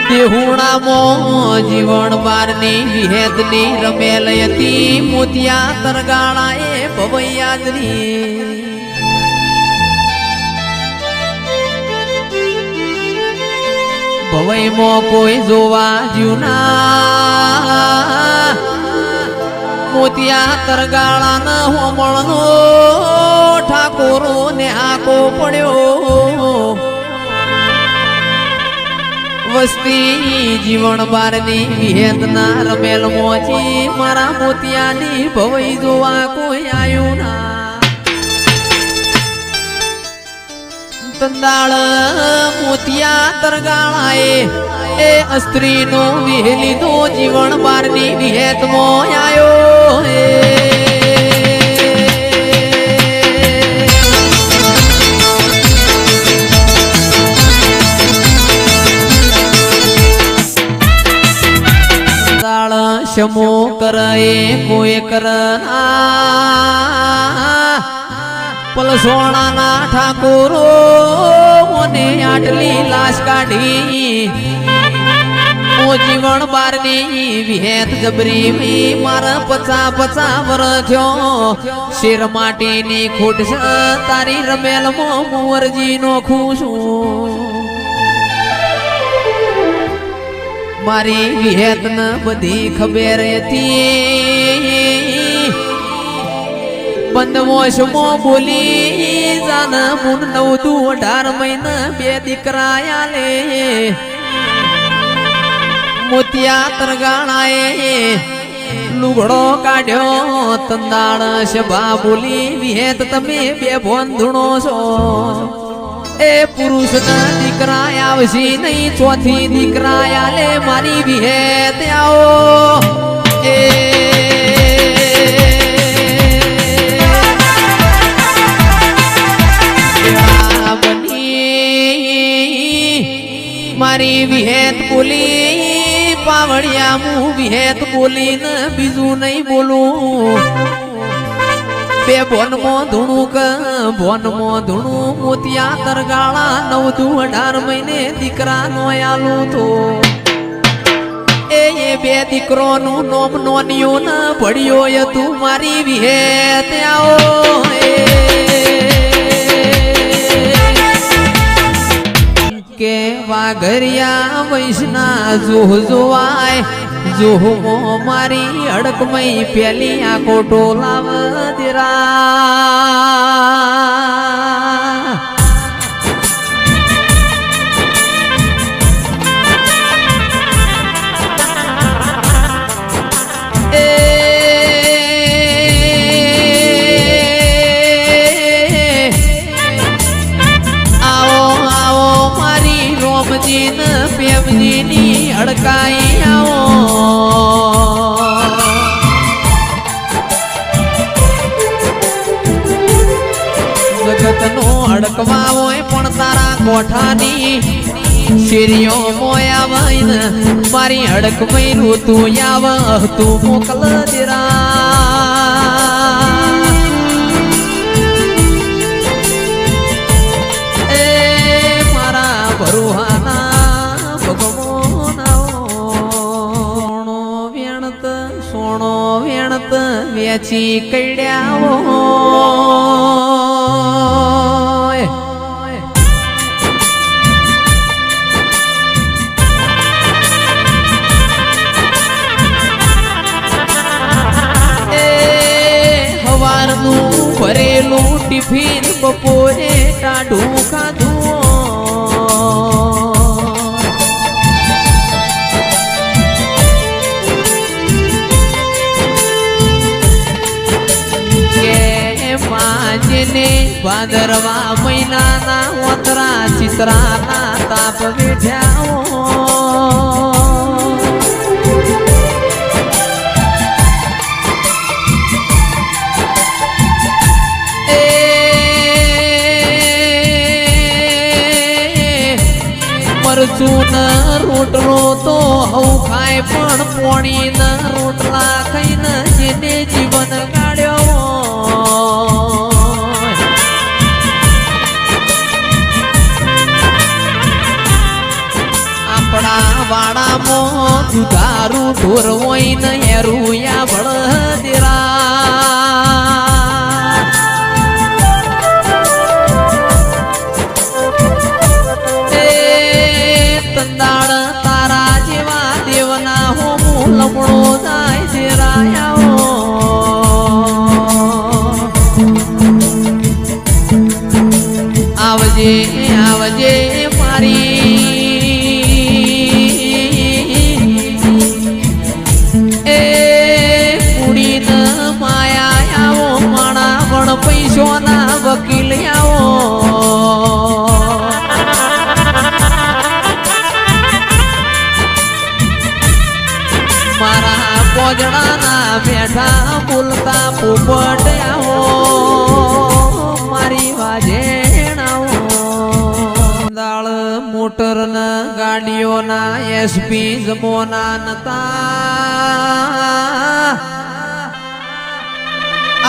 દેહુણામો જીવન બારની વિહેતની રમેલ હતી મોતિયા તરગાળાએ ભવૈયાદની ભવઈમાં કોઈ જોવા જ્યુના મોતિયા તરગાળા ન હોમળનો ઠાકોરો ને આકો પડ્યો વસ્તી જીવન બારની વિહેતના રમેલ મોચી મારા મોતિયાની ભવઈ જોવા કોઈ આવ્યું ના તંદાળ મોતિયા તરગાળાએ એ અસ્ત્રીનો વિહેલીનો જીવન બારની વિહેતમાં આવ્યો શમો કરે કોઈ કરના પલસોણાના ઠાકોરો મને આટલી લાશ કાઢી ઓ જીવન બારની વિહેત જબરી મારા 50 વર્ષ થયો શેર માટીની ખોટ તારી રમેલમાં મુવરજી નો ખુશું મારી વિહેત ન બધી ખબર હતી બંધમોશમો બોલી જાન મુન 9-18 મહિના 2 દીકરા આલે મોતિયા તરગાળાએ લુગડો કાઢ્યો તંદાળ શબા બોલી વિહેત તમે 2 ભોંધણો છો એ પુરુષ ના દીકરા આવશી નહીં ચોથી દીકરા આલે મારી વિહેત આવો એ મારી વિહેત બોલી પાવડિયા હું વિહેત બોલી ને બીજું નહીં બોલું 2 ભોનમાં ધૂણું મોતિયા તરગાળા 9-18 મહિને દીકરા નો આલું તો એ 2 દીકરોનું નોમ નોનિયો ન ભળ્યો હતું મારી વિહેત આવો કે વાઘરિયા વૈષ્ણા જોહ જોવાય જોહો મારી અડકમય પેલી આ કોટો લાવ દેરા પ્રેમજીની અડકાઈ આવો જગતનો અડકવા હોય પણ તારા કોઠાની શેરીઓ મોયા વઈને મારી અડકમય તું આવ તું મોકલ દેરા એ મારા ભરુહાના સોણો વેણત વેચી કડ્યાવો હવારનું ભરેલું ટિફિન બપોરે ટાઢું ખાધું ભાદરવા મહિનાના ઓતરા ચિત્રાના તાપ બેઠ્યાઓ એ મરચું ન રોટલો તો હવ ખાય પણ પોણી ન રોટલા ખાઈને જેને જીવન કાઢ્યો વાડામાં દુધારું ઢોર હોય ને હેરુયા ભળદેરા તંદાળ તારા જેવા દેવના હોમું લમણો જાય છે રાયાઓ આવજે આવજે મારી એ કુડી ન માયા આવો માણા વણ પૈસો ના વકીલ આવો મારા પોજડાના બેઠા બોલતા પોપટ આવો મારી વાજેણાઓ દાળ મોટર ના ગાડીઓના એસપી જમોના નતા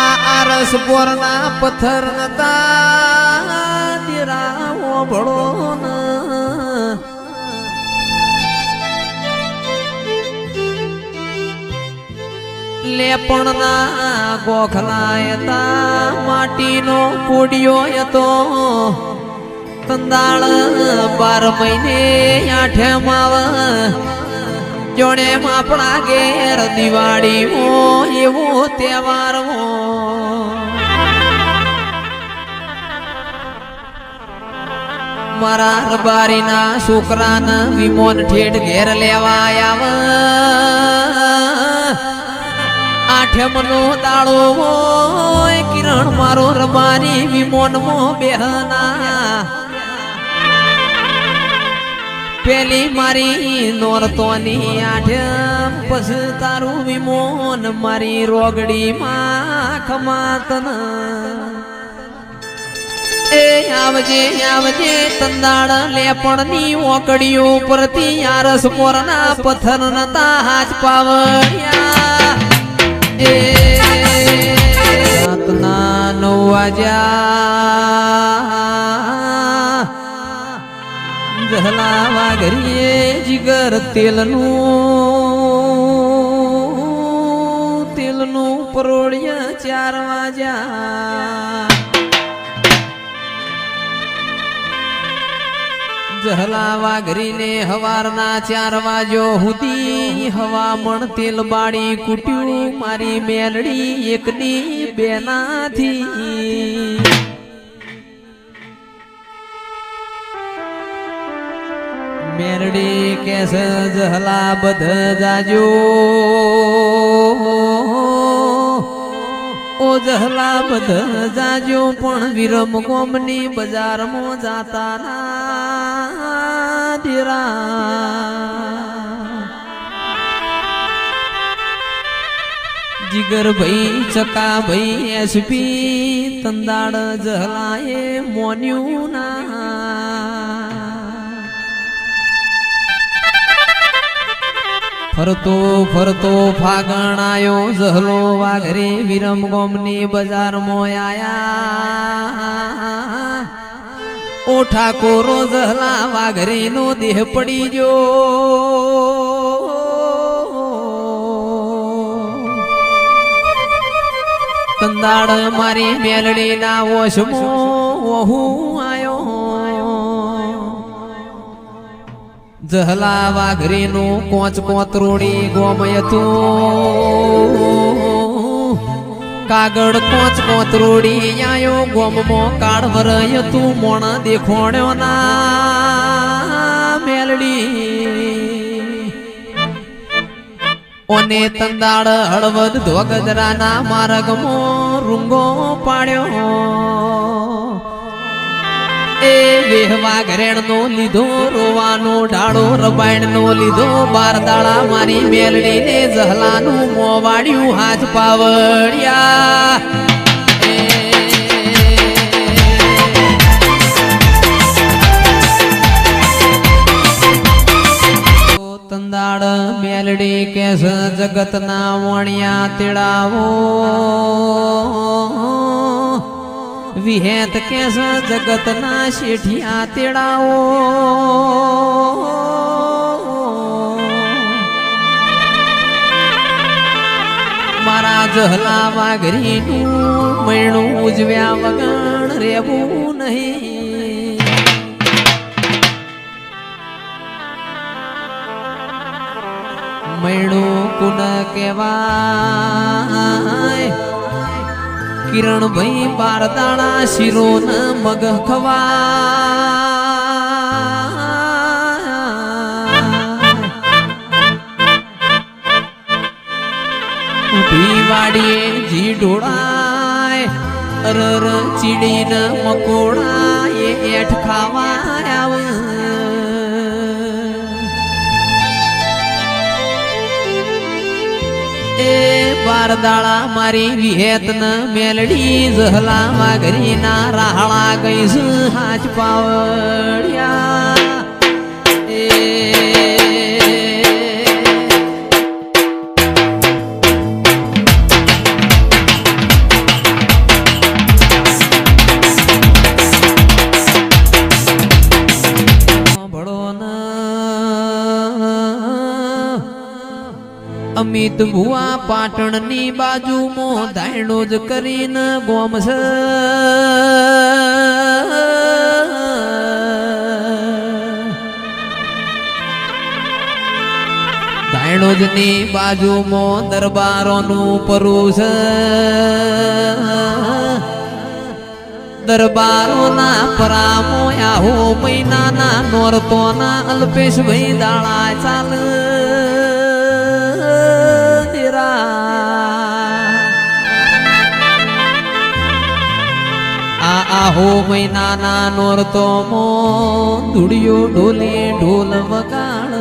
આરસ બોરના પથ્થર નતા દીરાવો ભળો લેપણના ગોખલા હતા માટીનો કોડિયો હતો તંદાળ 12 મહિને આઠમાં જોડે આપણા ઘેર દિવાળી એવો તહેવાર મારા રબારીના છોકરાને વિમોન ઠેઠ ઘેર લેવા આઠમનો દાડો હોય કિરણ મારો રબારી વિમોનમાં બેહના પેલી મારી નોરતોની આઠમ પછી તારું વિમોન મારી રોગડી માં ખમાતન એ આવજે આવજે તંદાળ લેપણની ઓકડીઓ પરથી આરસ મોરના પથ્થર નતા હાથ પાવડિયા એ રાતના 9 વાગ્યા જહલા વાઘરીએ જીગર તેલનું પરોળિયા 4 વાગ્યા જહલા વાઘરીને હવારના 4 વાગ્યો સુધી હવામણ તેલ બાળી કૂટ્યું મારી મેલડી એકની બેનાથી મેરડી કેસ જહલા બધ જાજો ઓ જહલા બધ જાજો પણ વિરમ ગોમની બજારમાં જાતા ના ડેરા જીગર ભાઈ ચકા ભાઈ એસપી તંદાળ જહલાએ મોન્યું ના ફરતો ફરતો ફાગણ આયો જહલો વાઘરે વિરમ ગોમની બજારમાં આયા ઓ ઠાકોરો જહલા વાઘરે નો દેહ પડી જો તંદાળ મારી મેલડી ના ઓશમો ઓહું આયો જહલા વાઘરીનું કોચ કોતરોડી ગોમય તું કાગળ કોચ કોતરોડી આયો ગોમમો કાળવરય તું મોણ દેખોણ્યો ના મેલડી ઓને તંદાળ હળવદ ધોગદરાના માર્ગમો રૂંગો પાડ્યો એ વેહવા ઘરેણ નો લીધો રોવાનો ઢાળો રબાયણ નો લીધો 12 દાડા મારી મેલડી ને જહલાનું મોવાડ્યું હાથ પાવડિયા તંદાળ મેલડી કેસ જગતના વણિયા તેડાવો વિહેત કેસ જગતના શેઠિયા તેડાવો જહલા વાઘરીનું મૈણું ઉજવ્યા વગણ રેવું નહીં. મૈણું કુન કેવાય કિરણભાઈ બારદાણા શીરો ન મગ વાડીએ જી ઢોળાય અરર ચીડી ન મકોડા એ એઠ ખાવા આવે. એ બારદાળા મારી વિહેત ન મેલડી જહલા વાઘરી ના રાહળા ગઈશ હાચ પાવડિયા. અમિત ભુવા પાટણની બાજુમાં ધાયણો જ કરીને ગોમ છે. ધાયણો જ ની બાજુમાં દરબારોનું પરું છે. દરબારોના પરામો આહો મહિનાના નોરતોના અલ્પેશભાઈ દાળા ચાલ. આહો મહિનાના નોરતો મો ધૂળિયો ઢોલે ઢોલ વગાડ.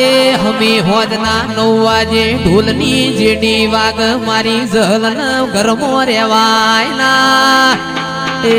એ હમી હોજના 9 વાગે ઢોલની જેડી વાગ મારી જહલન ઘરમો રેવાય ના. એ